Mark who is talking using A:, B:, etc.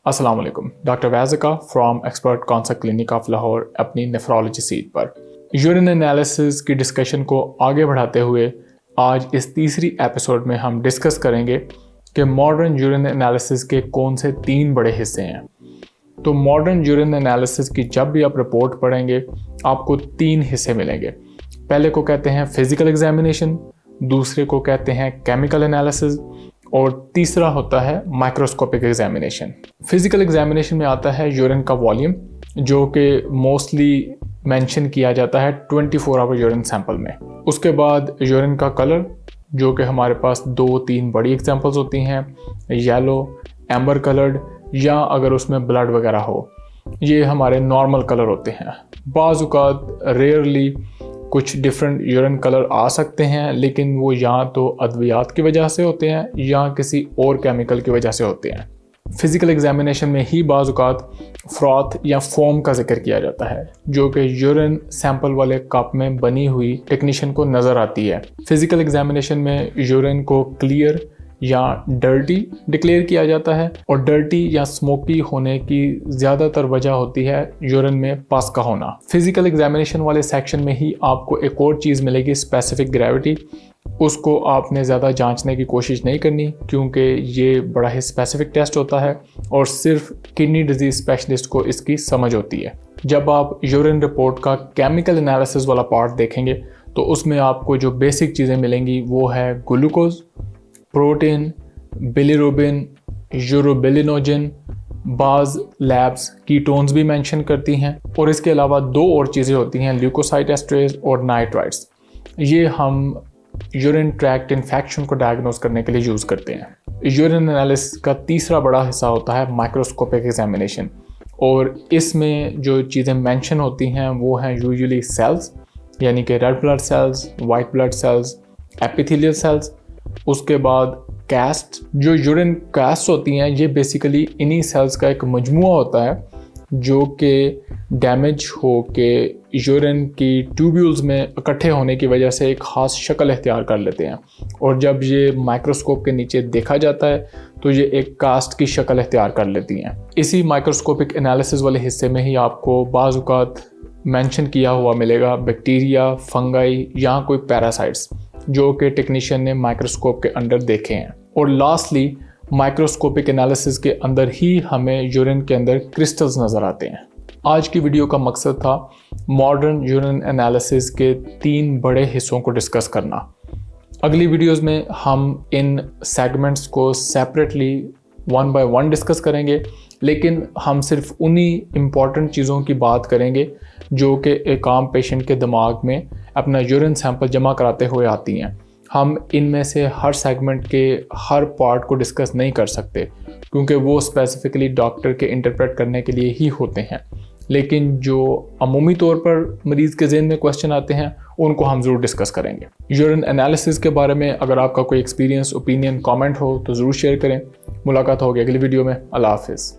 A: अस्सलाम वालेकुम। Doctor Wazika from expert concert clinic of Lahore अपनी नेफ्रोलॉजी सीट पर यूरिन एनालिसिस की डिस्कशन को आगे बढ़ाते हुए आज इस तीसरी एपिसोड में हम डिस्कस करेंगे कि मॉडर्न यूरिन एनालिसिस के कौन से 3 बड़े हिस्से हैं। तो मॉडर्न यूरिन एनालिसिस की जब भी आप रिपोर्ट पढ़ेंगे आपको 3 हिस्से मिलेंगे। पहले को कहते हैं फिजिकल एग्जामिनेशन, दूसरे को कहते हैं केमिकल एनालिसिस और तीसरा होता है माइक्रोस्कोपिक एग्जामिनेशन। फिजिकल एग्जामिनेशन में आता है यूरिन का वॉल्यूम, जो कि मोस्टली मेंशन किया जाता है 24 आवर यूरिन सैंपल में। उसके बाद यूरिन का कलर, जो कि हमारे पास 2-3 बड़ी एग्जांपल्स होती हैं, येलो, एम्बर कलर्ड, या अगर उसमें ब्लड वगैरह हो, ये हमारे नॉर्मल कलर होते हैं। बाज़ औक़ात रेयरली कुछ डिफरेंट यूरिन कलर आ सकते हैं, लेकिन वो या तो अद्वियात की वजह से होते हैं या किसी और केमिकल की वजह से होते हैं। फिज़िकल एग्जामिनेशन में ही बाज़ औक़ात फ्रॉथ या फोम का जिक्र किया जाता है, जो कि यूरिन सैंपल वाले कप में बनी हुई टेक्नीशियन को नज़र आती है। फिज़िकल एग्जामिनेशन में यूरिन को क्लियर या डर्टी डिक्लेयर किया जाता है, और डर्टी या स्मोकी होने की ज़्यादातर वजह होती है यूरिन में पस का होना। फिज़िकल एग्जामिनेशन वाले सेक्शन में ही आपको एक और चीज़ मिलेगी, स्पेसिफिक ग्रेविटी। उसको आपने ज़्यादा जांचने की कोशिश नहीं करनी, क्योंकि ये बड़ा ही स्पेसिफिक टेस्ट होता है और सिर्फ किडनी डिजीज़ स्पेशलिस्ट को इसकी समझ होती है। जब आप यूरिन रिपोर्ट का केमिकल एनालिसिस वाला पार्ट देखेंगे तो उसमें आपको जो बेसिक चीज़ें मिलेंगी वो है ग्लूकोज, प्रोटीन, बिलिरुबिन, यूरोबिलिनोजन। बाज़ लैब्स कीटोन्स भी मेंशन करती हैं, और इसके अलावा 2 और चीज़ें होती हैं, ल्यूकोसाइड एस्ट्रेज और नाइट्राइट्स। ये हम यूरिन ट्रैक्ट इन्फेक्शन को डायग्नोस करने के लिए यूज़ करते हैं। यूरिन एनालिसिस का तीसरा बड़ा हिस्सा होता है माइक्रोस्कोपिक एग्जामिनेशन, और इसमें जो चीज़ें मेंशन होती हैं वो हैं यूजुअली सेल्स, यानी कि red blood cells, white blood cells, epithelial cells. उसके बाद कैस्ट, जो यूरिन कैस्ट होती हैं, ये बेसिकली इन्हीं सेल्स का एक मजमुआ होता है जो कि डैमेज हो के यूरिन की ट्यूब्यूल्स में इकट्ठे होने की वजह से एक ख़ास शक्ल इख्तियार कर लेते हैं, और जब ये माइक्रोस्कोप के नीचे देखा जाता है तो ये एक कास्ट की शक्ल इख्तियार कर लेती हैं। इसी माइक्रोस्कोपिक एनालिसिस वाले हिस्से में ही आपको बाज़ औक़ात मेंशन किया हुआ मिलेगा बैक्टीरिया, फंगाई या कोई पैरासाइट्स, जो कि टेक्नीशियन ने माइक्रोस्कोप के अंदर देखे हैं। और लास्टली माइक्रोस्कोपिक एनालिसिस के अंदर ही हमें यूरिन के अंदर क्रिस्टल्स नज़र आते हैं। आज की वीडियो का मकसद था मॉडर्न यूरिन एनालिसिस के 3 बड़े हिस्सों को डिस्कस करना। अगली वीडियोस में हम इन सेगमेंट्स को सेपरेटली 1 बाय 1 डिस्कस करेंगे, लेकिन हम सिर्फ उन्हीं इम्पॉर्टेंट चीज़ों की बात करेंगे जो कि एक आम पेशेंट के दिमाग में अपना यूरिन सैंपल जमा कराते हुए आती हैं। हम इनमें से हर सेगमेंट के हर पार्ट को डिस्कस नहीं कर सकते, क्योंकि वो स्पेसिफिकली डॉक्टर के इंटरप्रेट करने के लिए ही होते हैं, लेकिन जो अमूमी तौर पर मरीज़ के ज़हन में क्वेश्चन आते हैं उनको हम ज़रूर डिस्कस करेंगे। यूरिन एनालिसिस के बारे में अगर आपका कोई एक्सपीरियंस, ओपिनियन, कमेंट हो तो ज़रूर शेयर करें। मुलाकात होगी अगली वीडियो में। अल्लाह हाफ़िज़।